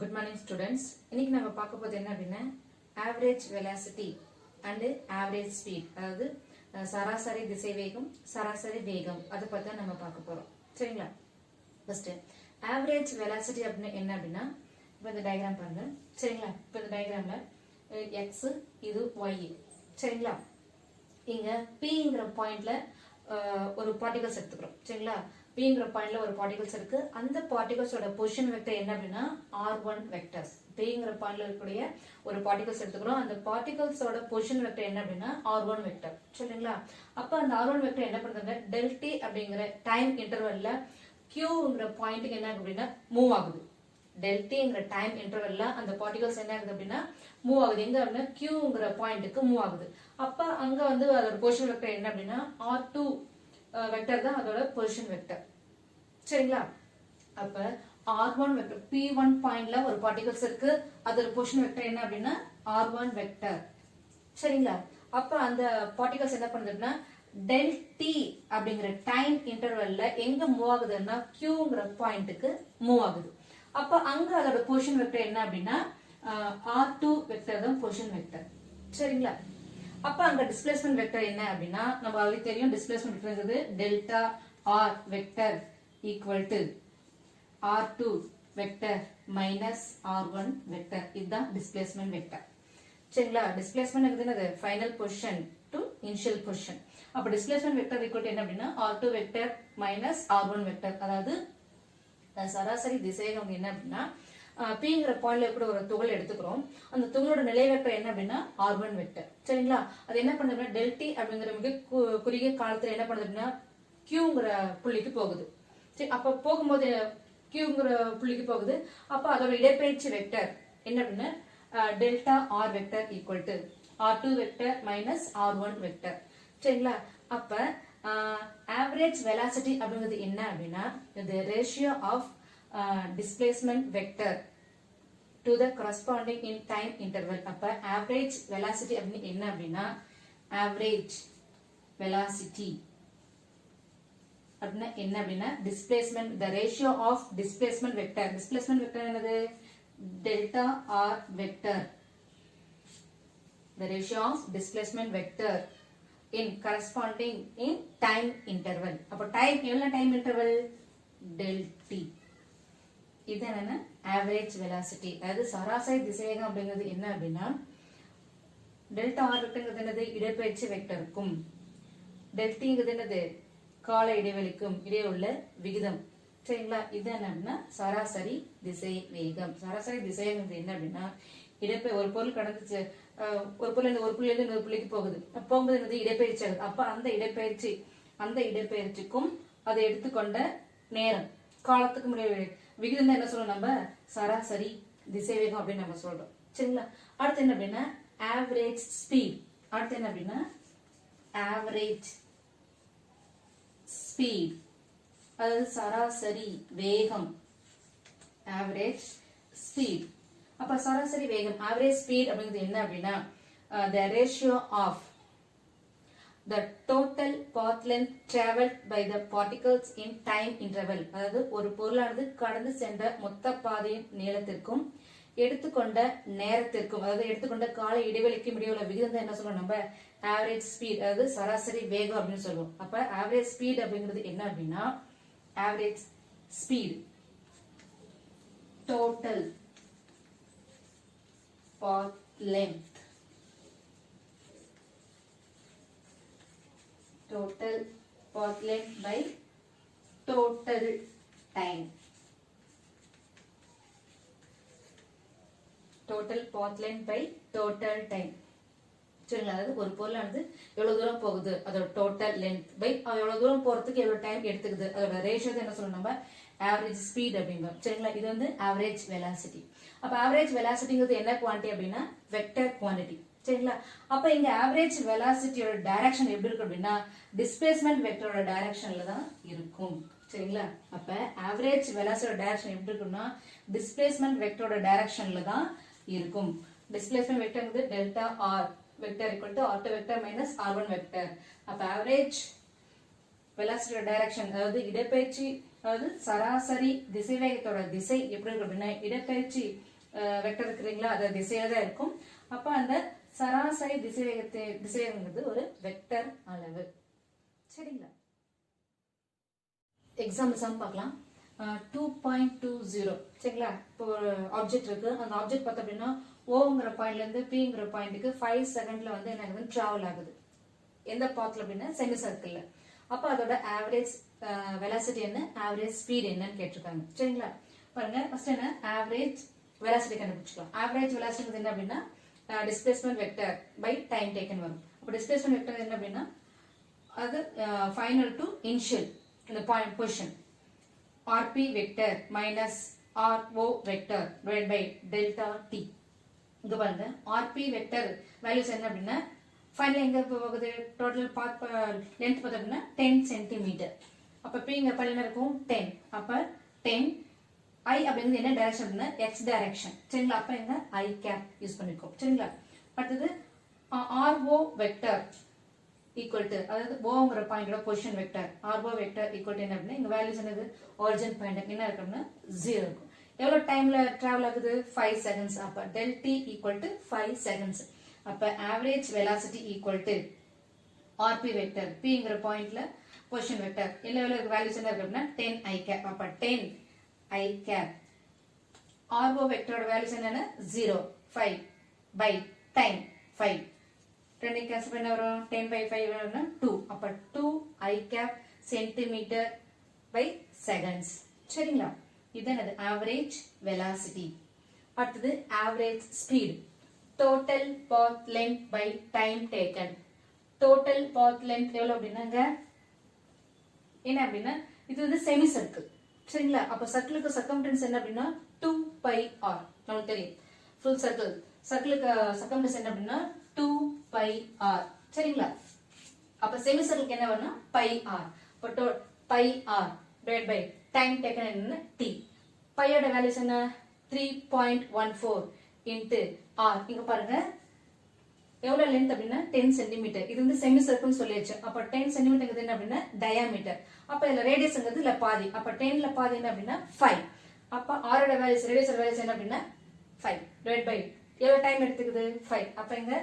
Good morning students. இன்னைக்கு நம்ம பார்க்க போறது என்ன அப்படின்னா average velocity and average speed. அதாவது சராசரி திசைவேகம் சராசரி வேகம் அதை பத்தி நம்ம பார்க்க போறோம். சரிங்களா? ஃபர்ஸ்ட் average velocity அப்படின்னா என்ன அப்படின்னா இப்போ இந்த டயகிராம் பாருங்க. சரிங்களா? இப்போ இந்த டயகிராம்ல x இது y. சரிங்களா? இங்க Pங்கிற பாயிண்ட்ல ஒரு பார்ட்டிகல்ஸ் எடுத்துக்கிறோம். சரிங்களா? Pங்கிற பாயிண்ட்ல ஒரு பார்ட்டிகல்ஸ் இருக்கு. அந்த பார்ட்டிகல்ஸோட பொசிஷன் வெக்டர் என்ன அப்படின்னா r1 வெக்டர்ஸ். Pங்கிற பாயிண்ட்ல இருக்கக்கூடிய ஒரு பார்ட்டிகல்ஸ் எடுத்துக்கிறோம். அந்த பார்ட்டிகல்ஸோட பொசிஷன் வெக்டர் என்ன அப்படின்னா r1 வெக்டர். சரிங்களா? அப்ப அந்த r1 வெக்டர் என்ன பண்றாங்க? டெல்ட் t அப்படிங்கிற டைம் இன்டர்வல்ல qங்கிற பாயிண்ட்க்கு என்ன அப்படின்னா மூவ் ஆகுது. டெல்ட் tங்கிற டைம் இன்டர்வல்ல அந்த பார்ட்டிகல்ஸ் என்ன ஆகுது அப்படின்னா மூவ் ஆகுது. எங்க அப்படின்னா qங்கிற பாயிண்ட்க்கு மூவ் ஆகுது. அப்ப அங்க வந்து அதோட பொசிஷன் வெக்டர் என்ன அப்படின்னா r2 வெக்டர் தான் அதோட பொசிஷன் வெக்டர். சரிங்களா? அப்ப r1 வெக்டர் p1 பாயிண்ட்ல ஒரு பார்ட்டிகல்ஸ் இருக்கு. அதோட பொசிஷன் வெக்டர் என்ன அப்படின்னா r1 வெக்டர். சரிங்களா? அப்ப அந்த பார்ட்டிகல்ஸ் என்ன பண்ணுதுன்னா del t அப்படிங்கிற டைம் இன்டர்வல்ல எங்க மூவ் ஆகுதுன்னா qங்கிற பாயிண்ட்க்கு மூவ் ஆகுது. அப்ப அங்க அதோட பொசிஷன் வெக்டர் என்ன அப்படின்னா r2 வெக்டர் தான் பொசிஷன் வெக்டர். சரிங்களா? அப்ப அங்க டிஸ்பிளேஸ்மென்ட் வெக்டர் என்ன அப்படின்னா நம்ம ஆல்ரெடி தெரியும் டிஸ்பிளேஸ்மென்ட் வெக்டர்ங்கிறது delta r vector equal to r2 vector minus r1 vector. இதுதான் டிஸ்பிளேஸ்மென்ட் வெக்டர். சரிங்களா? டிஸ்பிளேஸ்மென்ட் என்னது final position to initial position. அப்ப டிஸ்பிளேஸ்மென்ட் வெக்டர் ஈக்குவல் டு என்ன அப்படின்னா r2 vector minus r1 vector. அதாவது சராசரி திசைவேகம் என்ன அப்படின்னா Pங்கிற பாயிண்ட்ல கூட ஒரு துகள் எடுத்துக்கிறோம். அந்த துகளோட நிலை வெக்டர் என்ன அப்படின்னா r1 வெக்டர். சரிங்களா? அது என்ன பண்ணுதுன்னா del t அப்படிங்கிற மிக குறுகிய காலத்துல என்ன பண்ணுது அப்படின்னா qங்கிற புள்ளிக்கு போகுது. சரி, அப்ப போகும்போது qங்கிற புள்ளிக்கு போகுது. அப்ப அதோட இடப்பெயர்ச்சி வெக்டர் என்ன அப்படின்னா delta r vector equal to r2 vector minus r1 vector. சரிங்களா? அப்ப ஆவரேஜ் வெலாசிட்டி அப்படிங்கிறது என்ன அப்படின்னா the ratio of displacement vector to the corresponding in time interval. அப்ப average velocity அப்படின்னு என்ன அப்படின்னா average velocity அப்படின்னா என்ன அப்படின்னா displacement the ratio of displacement vector. displacement vector என்னது delta r vector. the ratio of displacement vector in corresponding in time interval. அப்ப time எவ்வளவு டைம் இன்டர்வல் del t. இது என்னன்னா ஆவரேஜ் வெலாசிட்டி. அதாவது சராசரி திசைவேகம் அப்படிங்கிறது என்ன அப்படின்னா டெல்டா ஆர் வெக்டர்ங்கிறது என்னது இடப்பெயர்ச்சி வெக்டருக்கும் டெல்ட் ங்கிறது என்னது கால இடைவெளிக்கும் இடையே உள்ள விகிதம். சரிங்களா? இது என்ன அப்படின்னா சராசரி திசை வேகம். சராசரி திசைவேகம் என்ன அப்படின்னா ஒரு பொருள் கடந்துச்சு, ஒரு பொருள் ஒரு புள்ளியில இருந்து ஒரு புள்ளிக்கு போகுது. போகும்போது என்னது இடப்பெயர்ச்சி ஆகுது. அப்ப அந்த இடப்பெயர்ச்சிக்கும் அதை எடுத்துக்கொண்ட நேரம் காலத்துக்கு முடிய விகிதம் தான் என்ன சொல்றோம் நம்ம சராசரி திசைவேகம் அப்படின்னு நம்ம சொல்றோம். சரிங்களா? அடுத்து என்ன அப்படின்னா ஆவரேஜ் ஸ்பீட். அடுத்து என்ன அப்படின்னா ஆவரேஜ் ஸ்பீட் அதாவது சராசரி வேகம். Average speed. அப்ப சராசரி வேகம் ஆவரேஜ் ஸ்பீட் அப்படிங்கிறது என்ன அப்படின்னா the ratio of the total path length traveled by the particles in time interval. அதாவது ஒரு பொருளானது கடந்து சென்ற மொத்த பாதையின் நீளத்திற்கும் எடுத்துக்கொண்ட நேரத்திற்கும் அதாவது எடுத்துக்கொண்ட கால இடைவெளிக்கும் இடையே உள்ள விகிதம் தான் என்ன சொல்றோம் நம்ம ஆவரேஜ் ஸ்பீட் அதாவது சராசரி வேகம் அப்படின்னு சொல்லுவோம். அப்ப ஆவரேஜ் ஸ்பீட் அப்படிங்கிறது என்ன அப்படின்னா average speed total path length total path length by total time. total path length by total time. சரிங்களா? அதாவது ஒரு பொருளானது எவ்வளவு தூரம் போகுது அதோட டோட்டல் லென்த் பை எவ்வளவு தூரம் போறதுக்கு எவ்வளவு டைம் எடுத்துக்குது அதோட ரேஷியோ என்ன சொல்லணும் நம்ம ஆவரேஜ் ஸ்பீட் அப்படிங்க. சரிங்களா? இது வந்து ஆவரேஜ் வெலாசிட்டி. அப்ப ஆவரேஜ் வெலாசிட்டிங்கிறது என்ன குவான்டிட்டி அப்படின்னா வெக்டர் குவான்டிட்டி. சரிங்களா? அப்ப இங்க ஆவரேஜ் வெலாசிட்டியோட டைரக்ஷன் எப்படி இருக்கு அப்படின்னா டிஸ்பிளேஸ்மென்ட் வெக்டரோட டைரக்ஷன்ல தான் இருக்கும். சரிங்களா? அப்ப ஆவரேஜ் வெலாசிட்டியோட டைரக்ஷன் எப்படி இருக்குன்னா டிஸ்பிளேஸ்மென்ட் வெக்டரோட டைரக்ஷன்ல தான் இருக்கும். டிஸ்பிளேஸ்மென்ட் வெக்டர்ங்கிறது delta R vector equal to r2 vector minus r1 vector. அப்ப ஆவரேஜ் வெலாசிட்டியோட டைரக்ஷன் அதாவது இடப்பெயர்ச்சி அதாவது சராசரி திசைவேகத்தோட திசை எப்படி இருக்கு அப்படின்னா இடப்பெயர்ச்சி வெக்டர் இருக்கிறீங்களா அது திசையில தான் இருக்கும். அப்ப அந்த சராசரி திசைவேகங்கிறது ஒரு வெக்டர் அளவு. சரிங்களா? எக்ஸாம்பிள் பார்க்கலாம். 2.20 சரிங்களா? இப்போ ஒரு ஆப்ஜெக்ட் இருக்கு. அந்த ஆப்ஜெக்ட் பார்த்தோம் அப்படின்னா ஓங்கிற பாயிண்ட்ல இருந்து பிங்கிற பாயிண்ட்டுக்கு 5 செகண்ட்ல வந்து என்ன ஆகுது டிராவல் ஆகுது. எந்த பாத்ல அப்படின்னா செமி சர்க்கிள்ல. அப்ப அதோட ஆவரேஜ் வெலாசிட்டி என்ன, ஆவரேஜ் ஸ்பீட் என்னன்னு கேட்டிருக்காங்க. சரிங்களா? பாருங்க ஃபர்ஸ்ட் என்ன ஆவரேஜ் வெலாசிட்டி கண்டுபிடிச்சிக்கலாம். ஆவரேஜ் வெலாசிட்டி என்ன அப்படின்னா displacement vector by time taken வரும். அப்ப டிஸ்பிளேஸ்மென்ட் வெக்டர் என்ன அப்படின்னா அது ஃபைனல் டு இனிஷியல் இந்த point position rp vector minus ro vector divide by delta t. இங்க பாருங்க rp வெக்டர் வேல்யூஸ் என்ன அப்படின்னா ஃபைனல் எங்க போகுது டோட்டல் பாத் லென்த் பார்த்தா அப்படின்னா 10 சென்டிமீட்டர். அப்ப p இங்க பல்ல இருக்கும் 10. அப்ப 10 i அப்படிங்கிறது என்ன டைரக்ஷன் அப்படின்னா x டைரக்ஷன். சரிங்களா? அப்ப எங்க i கேப் யூஸ் பண்ணிருக்கோம். சரிங்களா? அடுத்தது ro வெக்டர் equal to அதாவது ஓங்கிற பாயிண்டோட position vector ro vector equal to என்ன அப்படின்னா இங்க வேல்யூஸ் என்னது origin பாயிண்ட் என்ன இருக்குன்னா 0 இருக்கும். எவ்வளவு டைம்ல டிராவல் ஆகுது 5 செகண்ட்ஸ். அப்ப del t equal to 5 seconds. அப்ப average velocity equal to rp vector pங்கிற பாயிண்ட்ல பொசிஷன் வெக்டர் என்ன வேல்யூஸ் என்ன இருக்கு அப்படின்னா 10 i cap. அப்ப 10 i cap ro வெக்டரோட வேல்யூஸ் என்னன்னா 0 5 by time 5 ரெண்டு கேன்சல் பண்ண வரும் 10 by 5 வரும்னா 2. அப்ப 2 i cap centimetre by seconds. சரிங்களா? இதுதான் அது ஆவரேஜ் வெலாசிட்டி. அடுத்தது average speed total path length by time taken. Total path length எவ்வளவு அப்படின்னாங்க என்ன அப்படின்னா இது வந்து செமி சர்க்கிள். சரிங்களா? அப்ப சர்க்கிளுக்கு சர்க்கம்ஃபரன்ஸ் என்ன அப்படின்னா 2 pi r. நமக்கு தெரியும் ஃபுல் சர்க்கிள் சர்க்கிளுக்கு சர்க்கம்ஃபரன்ஸ் என்ன அப்படின்னா 2 pi r. சரிங்களா? அப்ப செமி சர்க்கிளுக்கு என்ன வரும்னா pi r. அப்ப pi r divided by time taken என்ன t. pi ஓட வேல்யூஸ் என்ன 3.14 into r. இங்க பாருங்க எவ்வளவு லென்த் அப்படின்னா 10 சென்டிமீட்டர். இது வந்து செமி சர்க்கிள் சொல்லியாச்சு. அப்ப 10 சென்டிமீட்டர் என்ன அப்படின்னா டயாமீட்டர். அப்ப இதுல ரேடியஸ்ங்கிறது இல்ல பாதி. அப்ப 10 ல பாதி என்ன அப்படின்னா 5. அப்ப r ஓட வேல்யூஸ் ரேடியஸ் வேல்யூஸ் என்ன அப்படின்னா 5 divided by எவ்வளவு டைம் எடுத்துக்குது 5. அப்ப இங்க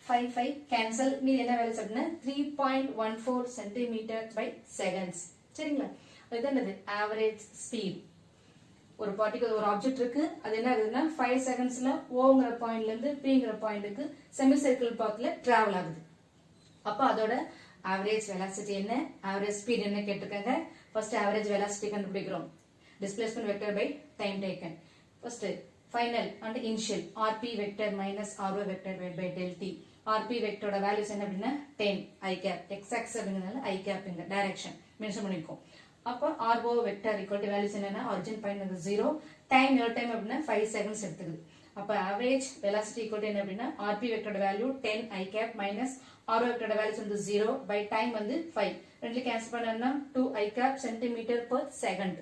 5 கேன்சல் மீதி என்ன வேல்யூஸ் அப்படின்னா 3.14 சென்டிமீட்டர் பை செகண்ட்ஸ். சரிங்களா? இதுதான் என்னது ஆவரேஜ் ஸ்பீட். ஒரு பார்ட்டிகல் ஒரு ஆப்ஜெக்ட் இருக்கு அது என்ன ஆகுதுன்னா 5 செகண்ட்ஸ்ல ஓங்கிற பாயிண்ட்ல இருந்து பிங்கிற பாயிண்ட்டுக்கு செமி சர்க்கிள் பாத்ல டிராவல் ஆகுது. அப்ப அதோட ஆவரேஜ் வெலாசிட்டி என்ன, ஆவரேஜ் ஸ்பீட் என்ன கேட்டிருக்காங்க. ஃபர்ஸ்ட் ஆவரேஜ் வெலாசிட்டி கண்டுபிடிக்கிறோம். Displacement vector by time taken. First final and initial rp vector minus ro vector divide by del t. rp வெக்டரோட வேல்யூஸ் என்ன அப்படின்னா 10 i cap. x axis அப்படிங்கறதால i cap இங்க direction mention பண்ணிருக்கோம். அப்ப ro vector equal to values என்னன்னா origin point வந்து 0 time எவ்வளவு டைம் அப்படின்னா 5 செகண்ட்ஸ் எடுத்துக்குது. அப்ப ஆவரேஜ் வெலாசிட்டி ஈக்குவல் டு என்ன அப்படின்னா rp வெக்டரோட value 10 i cap minus ro வெக்டரோட வேல்யூஸ் வந்து 0 பை டைம் வந்து 5 ரெண்டுல கேன்சல் பண்ணா 2 i cap centimetre per second.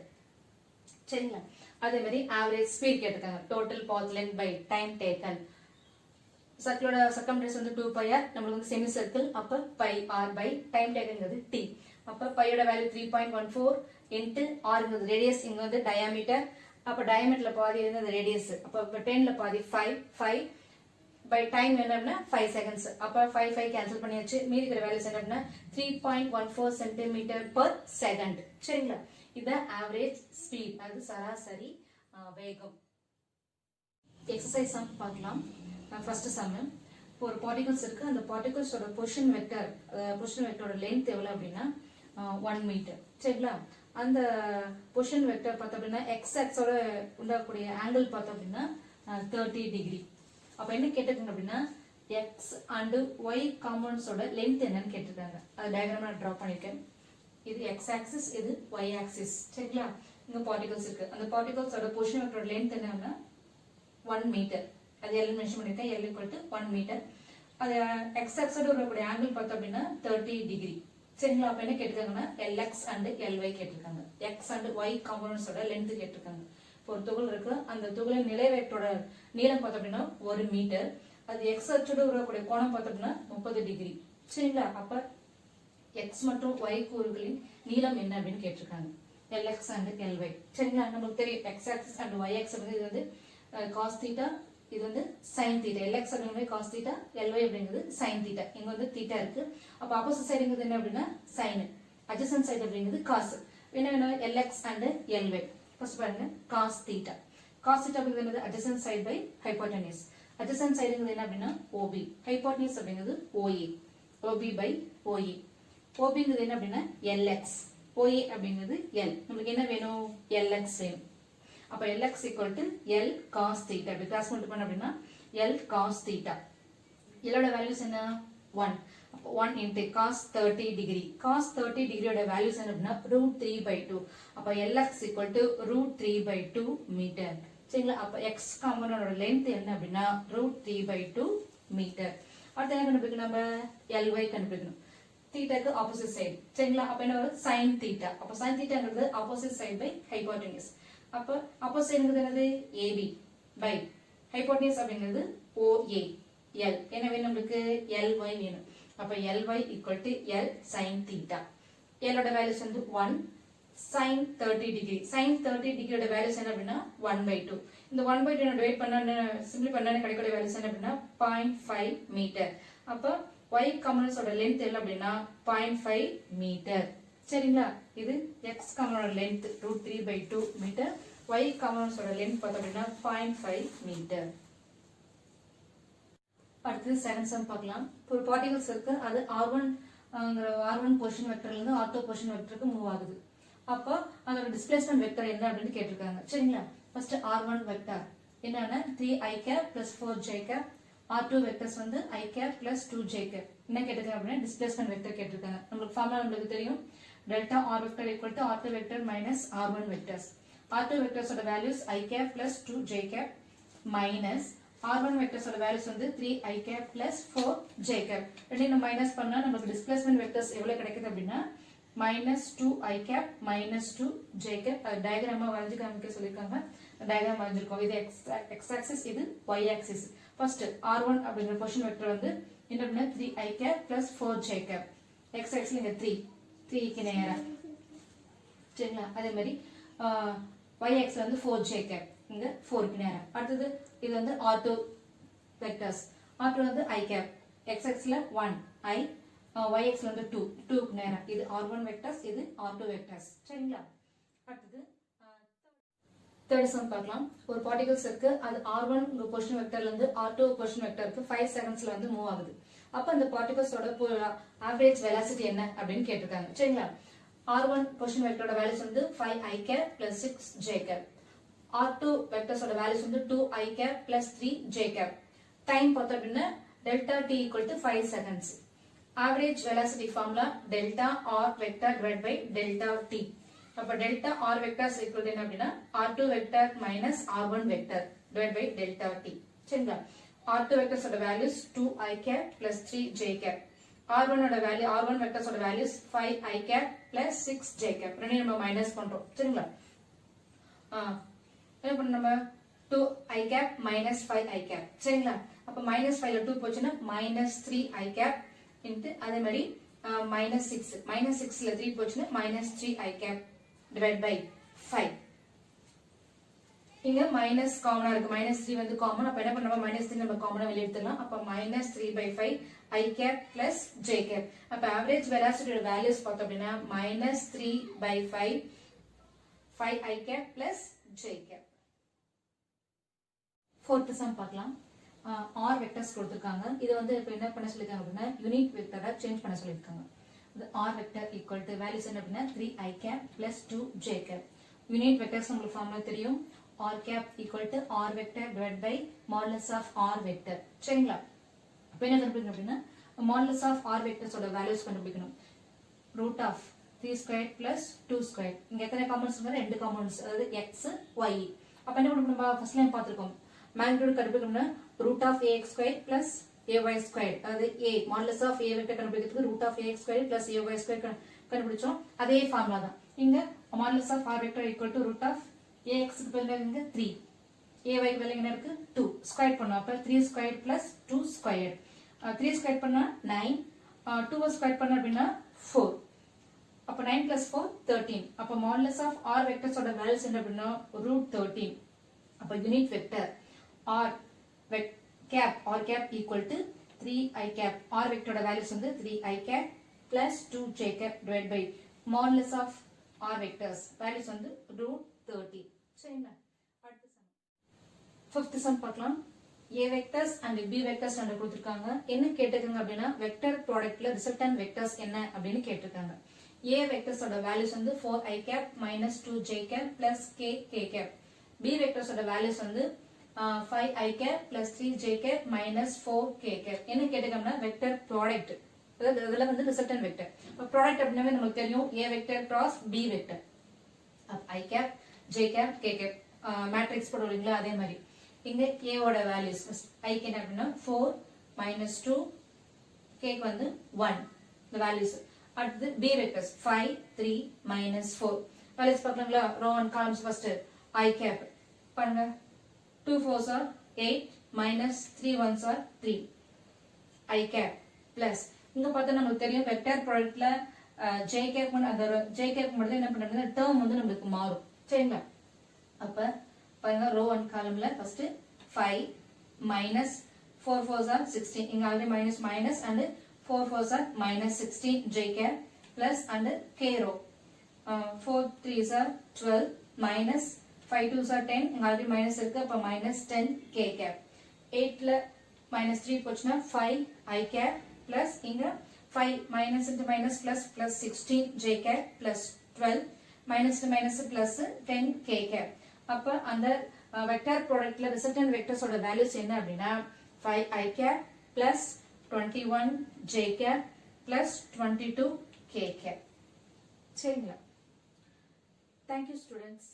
சரிங்களா? அதே மாதிரி ஆவரேஜ் ஸ்பீட் கேட்டிருக்காங்க. Total path length by time taken. சர்க்கிளோட சர்க்கம்ஃபரன்ஸ் வந்து 2 pi r. நமக்கு வந்து செமி சர்க்கிள். அப்ப pi r பை டைம் டேக்கன்ங்கிறது t. அப்ப pi ஓட வேல்யூ 3.14 into r ங்கிறது ரேடியஸ் இங்க வந்து டயாமீட்டர். அப்ப டயாமீட்டர்ல பாதி என்னது ரேடியஸ். அப்ப 10 ல பாதி 5 பை டைம் என்னன்னா 5 செகண்ட்ஸ். அப்ப 5 கேன்சல் பண்ணியாச்சு. மீதி இருக்கிற வேல்யூஸ் என்ன அப்படின்னா 3.14 சென்டிமீட்டர் per செகண்ட். சரிங்களா? இது ஆவரேஜ் ஸ்பீட் அது சராசரி வேகம். எக்ஸசைஸ் சம் பார்க்கலாம். ஃபர்ஸ்ட் சம் ஒரு பார்ட்டிகல்ஸ் இருக்கு. அந்த பார்ட்டிகல்ஸோட பொசிஷன் வெக்டரோட லென்த் எவ்வளவு அப்படின்னா 1 மீட்டர். சரிங்களா? அந்த பொசிஷன் வெக்டர் பார்த்தோம் அப்படின்னா எக்ஸ் ஆக்ஸோட உண்டாகக்கூடிய ஆங்கிள் பார்த்தோம் அப்படின்னா 30 டிகிரி. அப்ப என்ன கேட்டிருக்காங்க அப்படின்னா எக்ஸ் அண்ட் ஒய் காம்பவுண்ட்ஸோட லென்த் என்னன்னு கேட்டிருக்காங்க. அது டயக்ராம் நான் டிரா பண்ணிருக்கேன். இது எக்ஸ் ஆக்சிஸ், இது ஒய் ஆக்சிஸ். சரிங்களா? இங்க பார்ட்டிகல்ஸ் இருக்கு. அந்த பார்ட்டிகல்ஸோட பொசிஷன் வெக்டரோட லென்த் என்னன்னா 1 மீட்டர். அது எல் மென்ஷன் பண்ணிருக்கேன். L equal to 1 metre. அது எக்ஸ் ஆக்ஸோட வரக்கூடிய ஆங்கிள் பார்த்தோம் அப்படின்னா 30 டிகிரி. சரிங்களா? அப்ப என்ன கேட்டிருக்காங்கன்னா LX and LY கேட்டிருக்காங்க. எக்ஸ் அண்ட் ஒய் காம்பவுண்ட்ஸோட லென்த் கேட்டிருக்காங்க. ஒரு துகள் இருக்கு. அந்த துகளின் நிலை வெக்டரோட நீளம் பார்த்தோம் அப்படின்னா 1 மீட்டர். அது எக்ஸ் அச்சோட வரக்கூடிய கோணம் பார்த்தோம் அப்படின்னா 30 டிகிரி. சரிங்களா? அப்ப எக்ஸ் மற்றும் ஒய் கூறுகளின் நீளம் என்ன அப்படின்னு கேட்டிருக்காங்க. LX and LY. சரிங்களா, நமக்கு தெரியும் x axis and y axis இது வந்து cos theta, இது வந்து sin theta. LX அப்படிங்கிறது cos theta, LY அப்படிங்கிறது sin theta. இங்க வந்து theta இருக்கு. அப்ப opposite side இங்கிறது என்ன அப்படின்னா sin. Adjacent side அப்படிங்கிறது cos. என்ன வேணும், LX and LY. ஃபர்ஸ்ட் பாருங்க cos theta. Cos theta அப்படிங்கிறது adjacent side by hypotenuse. Adjacent side இங்கிறது என்ன அப்படின்னா OB. Hypotenuse அப்படிங்கிறது OA. OB by OE. OB இங்கிறது என்ன அப்படின்னா LX. OA அப்படிங்கிறது L. நமக்கு என்ன வேணும், LX வேணும். அப்ப LX equal to L cos theta. இப்படி கிராஸ் மல்டிப்ளை பண்ண அப்படின்னா L cos theta. L ஓட வேல்யூஸ் என்ன 1. அப்ப 1 into cos 30 degree. Cos 30 degree ஓட வேல்யூஸ் என்ன அப்படின்னா √3/2. அப்ப LX equal to √3/2 மீட்டர். சரிங்களா, அப்ப x காம்பனோட லென்த் என்ன அப்படின்னா √3/2 மீட்டர். அடுத்து என்ன கண்டுபிடிக்கணும், நம்ம LY கண்டுபிடிக்கணும். தீட்டாக்கு ஆப்போசிட் சைடு. சரிங்களா, அப்ப என்ன வரும், sin theta. அப்ப sin thetaங்கிறது ஆப்போசிட் சைடு பை ஹைபோடெனியூஸ். அப்ப ஆப்போசிட் சைடுங்கிறது என்னது AB பை ஹைபோடெனியூஸ் அப்படிங்கிறது OA. L என்ன வேணும் நமக்கு, LY வேணும். அப்ப LY equal to L sin theta. L ஓட வேல்யூஸ் வந்து 1. sin 30 degree. sin 30 degree ஓட வேல்யூஸ் என்ன அப்படின்னா 1/2. இந்த 1/2 டிவைட் பண்ணா சிம்பிளி பண்ணா கிடைக்கக்கூடிய வேல்யூஸ் என்ன அப்படின்னா 0.5 மீட்டர். அப்ப y காம்பனன்ட்ஸ் ஓட லெந்த் என்ன அப்படின்னா 0.5 மீட்டர். சரிங்களா, இது x component length √3/2 metre. y components ஓட லெந்த் பார்த்தோம் அப்படின்னா 0.5 மீட்டர். அடுத்து செகண்ட் சம் பார்க்கலாம். ஒரு பார்ட்டிகல்ஸ் இருக்கு, அது r1 பொசிஷன் வெக்டர்ல இருந்து r2 பொசிஷன் வெக்டருக்கு மூவ் ஆகுது. அப்போ அதோட டிஸ்பிளேஸ்மென்ட் வெக்டர் என்ன அப்படின்னு கேட்டிருக்காங்க. சரிங்களா, ஃபர்ஸ்ட் r1 வெக்டர் என்னன்னா 3i cap plus 4j cap. r2 vectors வந்து i cap plus 2j cap. என்ன கேட்டிருக்காங்க அப்படின்னா டிஸ்பிளேஸ்மென்ட் வெக்டர் கேட்டிருக்காங்க. நமக்கு ஃபார்முலா நமக்கு தெரியும், delta r vector equal to r2 vector minus r1 vectors. r2 vectors ஓட values i cap plus 2j cap minus r1 vectors ஓட values வந்து 3i cap plus 4j cap. ரெண்டையும் நம்ம மைனஸ் பண்ணா நமக்கு டிஸ்பிளேஸ்மென்ட் வெக்டர்ஸ் எவ்வளவு கிடைக்குது அப்படின்னா minus 2i cap minus 2j cap. அது டயகிராமா வரைஞ்சு காமிக்க சொல்லிருக்காங்க. டயகிராம் வரைஞ்சிருக்கோம். இது x axis, இது y axis. ஃபர்ஸ்ட் r1 அப்படிங்கிற பொசிஷன் வெக்டர் வந்து என்ன அப்படின்னா 3i cap plus 4j cap. x axis இங்க 3 க்கு நேரா. சரிங்களா, அதே மாதிரி y axis வந்து 4j cap, இங்க 4 க்கு நேரா. அடுத்து இது வந்து r2 வெக்டர்ஸ். r2 வந்து i cap, x axis ல 1i, y axis வந்து 2 க்கு நேரா. இது r1 வெக்டர்ஸ், இது r2 வெக்டர்ஸ். சரிங்களா, அடுத்து தேர்ட் சம் பார்க்கலாம். ஒரு பார்ட்டிகல்ஸ் இருக்கு, அது r1 பொசிஷன் வெக்டர்ல இருந்து r2 பொசிஷன் வெக்டருக்கு 5 செகண்ட்ஸ்ல வந்து மூவ் ஆகுது. அப்ப அந்த பார்ட்டிகல்ஸோட ஆவரேஜ் வெலாசிட்டி என்ன அப்படின்னு கேட்டிருக்காங்க. சரிங்களா, r1 பொசிஷன் வெக்டரோட வேல்யூஸ் வந்து 5i cap plus 6j cap. r2 வெக்டர்ஸோட வேல்யூஸ் வந்து 2i cap plus 3j cap. Time பார்த்தோம் அப்படின்னா delta t equal to 5 seconds. Average velocity formula delta r vector divided by delta t. அப்ப delta r vector is equal to என்ன அப்படின்னா r2 vector minus r1 vector divided by delta t. சரிங்களா, r2 vectors ஓட values 2i cap plus 3j cap. r1 ஓட value, r1 vectors ஓட values 5i cap plus 6j cap. ரெண்டையும் நம்ம minus பண்றோம். சரிங்களா, என்ன பண்ண நம்ம 2i cap minus 5i cap. சரிங்களா, அப்ப minus 5ல 2 போச்சுன்னா minus 3i cap into அதே மாதிரி minus 6, minus 6ல 3 போச்சுன்னா minus 3i cap divided by 5. இங்க minus காமனா இருக்கு, minus 3 வந்து காமன். அப்ப என்ன பண்ணலாம், minus 3 நம்ம காமனா வெளிய எடுத்துடலாம். அப்ப minus 3/5 i cap plus j cap. அப்ப average velocity values பார்த்தோம் அப்படின்னா minus 3/5 5i cap plus j cap. fourth sum பார்க்கலாம். r vectors கொடுத்திருக்காங்க. இது வந்து இப்ப என்ன பண்ண சொல்லிருக்காங்க அப்படின்னா யூனிட் வெக்டரை சேஞ்ச் பண்ண சொல்லிருக்காங்க. r vector equal to values என்ன அப்படின்னா 3i cap plus 2j cap. Unit vectors உங்களுக்கு ஃபார்முலா தெரியும், r cap equal to r vector divided by modulus of r vector. சரிங்களா, இப்போ என்ன கண்டுபிடிக்கணும் அப்படின்னா modulus of r vectors ஓட values கண்டுபிடிக்கணும். root of 3 squared plus 2 squared. இங்க எத்தனை காம்பனன்ட்ஸ் இருக்கு, ரெண்டு காம்பனன்ட்ஸ், அதாவது x y. அப்ப என்ன பண்ணணும், நம்ம ஃபர்ஸ்ட் லைன் பார்த்திருக்கோம், மேக்னிட்யூட் கண்டுபிடிக்கணும்னா root of ax squared plus ay squared. அதாவது a modulus of a vector கண்டுபிடிக்கிறதுக்கு root of ax squared plus ay squared கண்டுபிடிச்சோம். அதே ஃபார்முலா தான் இங்க modulus of r vector equal to root of ax க்கு பதிலா இங்க 3, ay க்கு பதிலா என்ன இருக்கு 2, ஸ்கொயர் பண்ணோம். அப்ப 3 squared plus 2 squared. 3 ஸ்கொயர் பண்ணா 9, 2 ஸ்கொயர் பண்ணா அப்படினா 4. அப்ப 9 plus 4 13. அப்ப modulus of r vectors ஓட values என்ன அப்படின்னா √13. அப்ப unit vector r cap equal to 3i cap. r வெக்டரோட values வந்து 3i cap plus 2j cap divided by modulus of r vectors values வந்து √30. சரிங்களா? அடுத்த சம். ஃபிஃப்த் சம் பார்க்கலாம். a vectors and b vectors வந்து கொடுத்திருக்காங்க. என்ன கேட்டிருக்காங்க அப்படின்னா வெக்டர் ப்ராடக்ட்ல ரிசல்டன்ட் வெக்டர்ஸ் என்ன அப்படின்னு கேட்டிருக்காங்க. a vectors ஓட values வந்து 4i cap minus 2j cap plus k cap. b vectors ஓட values வந்து 5i cap plus 3j cap minus 4k cap. என்ன கேட்டிருக்காங்கன்னா வெக்டர் ப்ராடக்ட், அதாவது இதுல வந்து ரிசல்டன்ட் வெக்டர். ப்ராடக்ட் அப்படின்னாவே நமக்கு தெரியும் a vector cross b vector. i cap j cap k cap matrix போடுவீங்களா அதே மாதிரி இங்க a ஓட வேல்யூஸ் i க்கு என்ன அப்படின்னா 4 minus 2 k க்கு வந்து 1 the values. அடுத்து b vectors 5 3 minus 4 வேல்யூஸ் பார்க்கலாங்களா? row and columns first i cap பாருங்க 2 4s are 8 minus 3 1s are 3 i cap plus இங்க பார்த்தா நமக்கு தெரியும் வெக்டர் ப்ராடக்ட்ல j cap அந்த j cap மட்டும் என்ன பண்றாங்க டேர்ம் வந்து நமக்கு மாறும். சரிங்களா? அப்ப பாருங்க row and columnல first 5 minus 4 4s are 16. இங்க already minus minus and 4 4s are minus 16 j cap plus and k row. 4 3s are 12 minus 5 2s are 10. இங்க ஆல்ரெடி minus இருக்கு அப்ப minus 10 k cap. 8ல minus 3 போச்சுனா 5 i cap plus இங்க 5 minus into minus plus plus 16 j cap plus 12 minus to minus plus 10 k cap. அப்ப அந்த vector ப்ராடக்ட்ல resultant vectors ஓட values என்ன அப்படின்னா 5i cap plus 21 j cap plus 22 k cap. சரிங்களா? Thank you students.